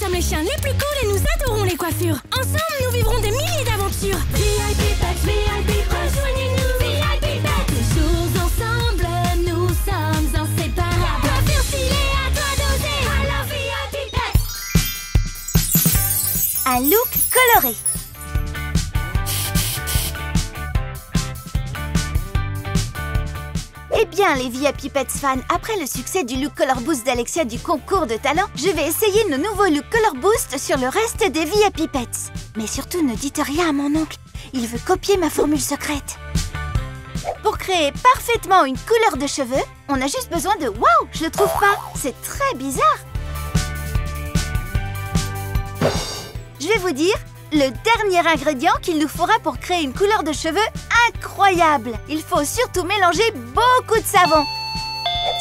sommes les chiens les plus cool et nous adorons les coiffures. Ensemble, nous vivrons des milliers d'aventures. VIP Pets, rejoignez-nous. VIP Pets, toujours ensemble, nous sommes inséparables. Coiffure stylée, à toi d'oser. Alors VIP Pets. Un look coloré. Eh bien, les VIP Pets fans, après le succès du look Color Boost d'Alexia du concours de talent, je vais essayer nos nouveaux looks Color Boost sur le reste des VIP Pets. Mais surtout, ne dites rien à mon oncle. Il veut copier ma formule secrète. Pour créer parfaitement une couleur de cheveux, on a juste besoin de... Waouh, je le trouve pas. C'est très bizarre. Je vais vous dire le dernier ingrédient qu'il nous faudra pour créer une couleur de cheveux incroyable. Il faut surtout mélanger beaucoup de savon.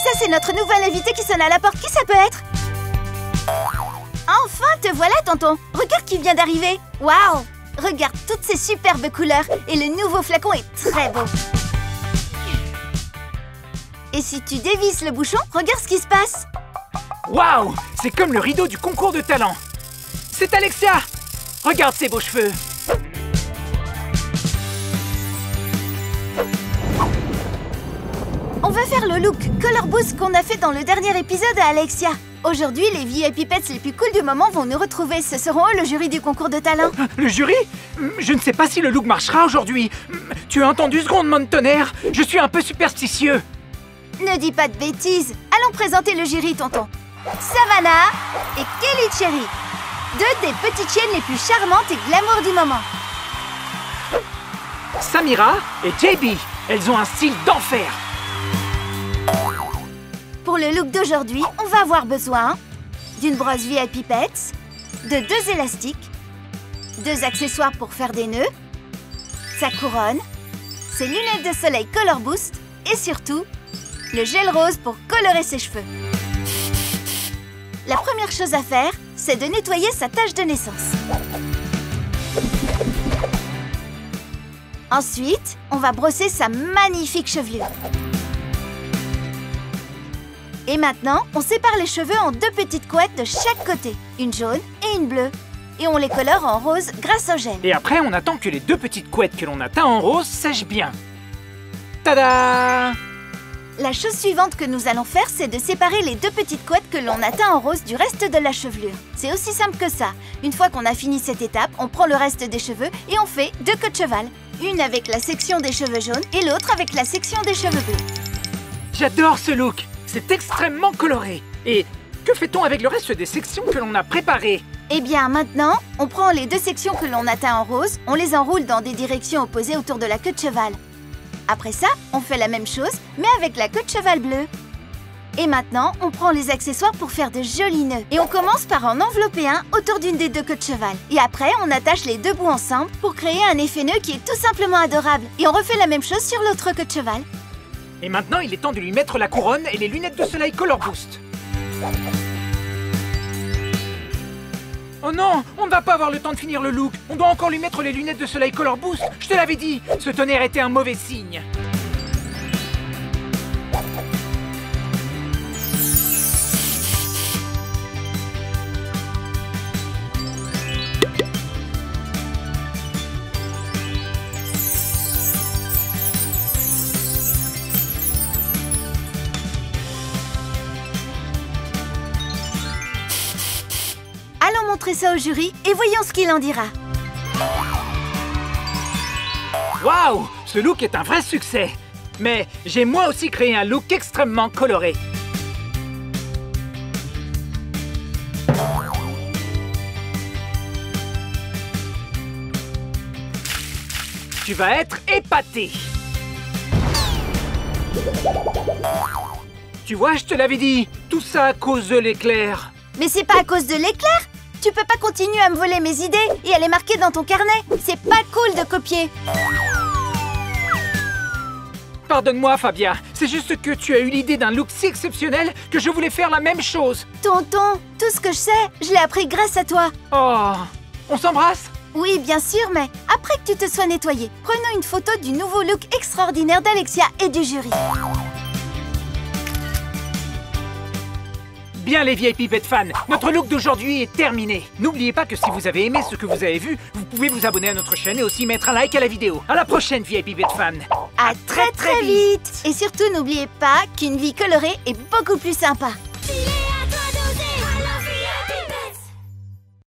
Ça, c'est notre nouvel invité qui sonne à la porte. Qui ça peut être? Enfin, te voilà, tonton. Regarde qui vient d'arriver. Waouh! Regarde toutes ces superbes couleurs. Et le nouveau flacon est très beau. Et si tu dévisses le bouchon, regarde ce qui se passe. Waouh! C'est comme le rideau du concours de talent. C'est Alexia! Regarde ses beaux cheveux. On va faire le look Color Boost qu'on a fait dans le dernier épisode à Alexia. Aujourd'hui, les VIP Pets les plus cool du moment vont nous retrouver. Ce seront eux le jury du concours de talent. Le jury? Je ne sais pas si le look marchera aujourd'hui. Tu as entendu ce grondement de tonnerre? Je suis un peu superstitieux. Ne dis pas de bêtises. Allons présenter le jury, tonton. Savannah et Kelly Cherry. Deux des petites chiennes les plus charmantes et glamour du moment. Samira et JB. Elles ont un style d'enfer. Pour le look d'aujourd'hui, on va avoir besoin d'une brosse VIP Pets, de 2 élastiques, 2 accessoires pour faire des nœuds, sa couronne, ses lunettes de soleil Color Boost et surtout, le gel rose pour colorer ses cheveux. La première chose à faire, c'est de nettoyer sa tache de naissance. Ensuite, on va brosser sa magnifique chevelure. Et maintenant, on sépare les cheveux en 2 petites couettes de chaque côté, une jaune et une bleue. Et on les colore en rose grâce au gel. Et après, on attend que les 2 petites couettes que l'on a teintes en rose sèchent bien. Tada! La chose suivante que nous allons faire, c'est de séparer les 2 petites couettes que l'on a teintes en rose du reste de la chevelure. C'est aussi simple que ça. Une fois qu'on a fini cette étape, on prend le reste des cheveux et on fait 2 queues de cheval. Une avec la section des cheveux jaunes et l'autre avec la section des cheveux bleus. J'adore ce look. C'est extrêmement coloré. Et que fait-on avec le reste des sections que l'on a préparées? Eh bien, maintenant, on prend les 2 sections que l'on a teintes en rose, on les enroule dans des directions opposées autour de la queue de cheval. Après ça, on fait la même chose, mais avec la queue de cheval bleue. Et maintenant, on prend les accessoires pour faire de jolis nœuds. Et on commence par en envelopper un autour d'une des 2 queues de cheval. Et après, on attache les 2 bouts ensemble pour créer un effet nœud qui est tout simplement adorable. Et on refait la même chose sur l'autre queue de cheval. Et maintenant, il est temps de lui mettre la couronne et les lunettes de soleil Color Boost. Oh non, on ne va pas avoir le temps de finir le look. On doit encore lui mettre les lunettes de soleil Color Boost. Je te l'avais dit, ce tonnerre était un mauvais signe. Allons montrer ça au jury et voyons ce qu'il en dira. Waouh, ce look est un vrai succès. Mais j'ai moi aussi créé un look extrêmement coloré. Tu vas être épaté. Tu vois, je te l'avais dit, tout ça à cause de l'éclair. Mais c'est pas à cause de l'éclair. Tu peux pas continuer à me voler mes idées et à les marquer dans ton carnet. C'est pas cool de copier. Pardonne-moi, Fabia. C'est juste que tu as eu l'idée d'un look si exceptionnel que je voulais faire la même chose. Tonton, tout ce que je sais, je l'ai appris grâce à toi. Oh, on s'embrasse? Oui, bien sûr, mais après que tu te sois nettoyé, prenons une photo du nouveau look extraordinaire d'Alexia et du jury. Bien les VIP Pet fans, notre look d'aujourd'hui est terminé. N'oubliez pas que si vous avez aimé ce que vous avez vu, vous pouvez vous abonner à notre chaîne et aussi mettre un like à la vidéo. À la prochaine VIP Pet fans. À très vite. Et surtout, n'oubliez pas qu'une vie colorée est beaucoup plus sympa.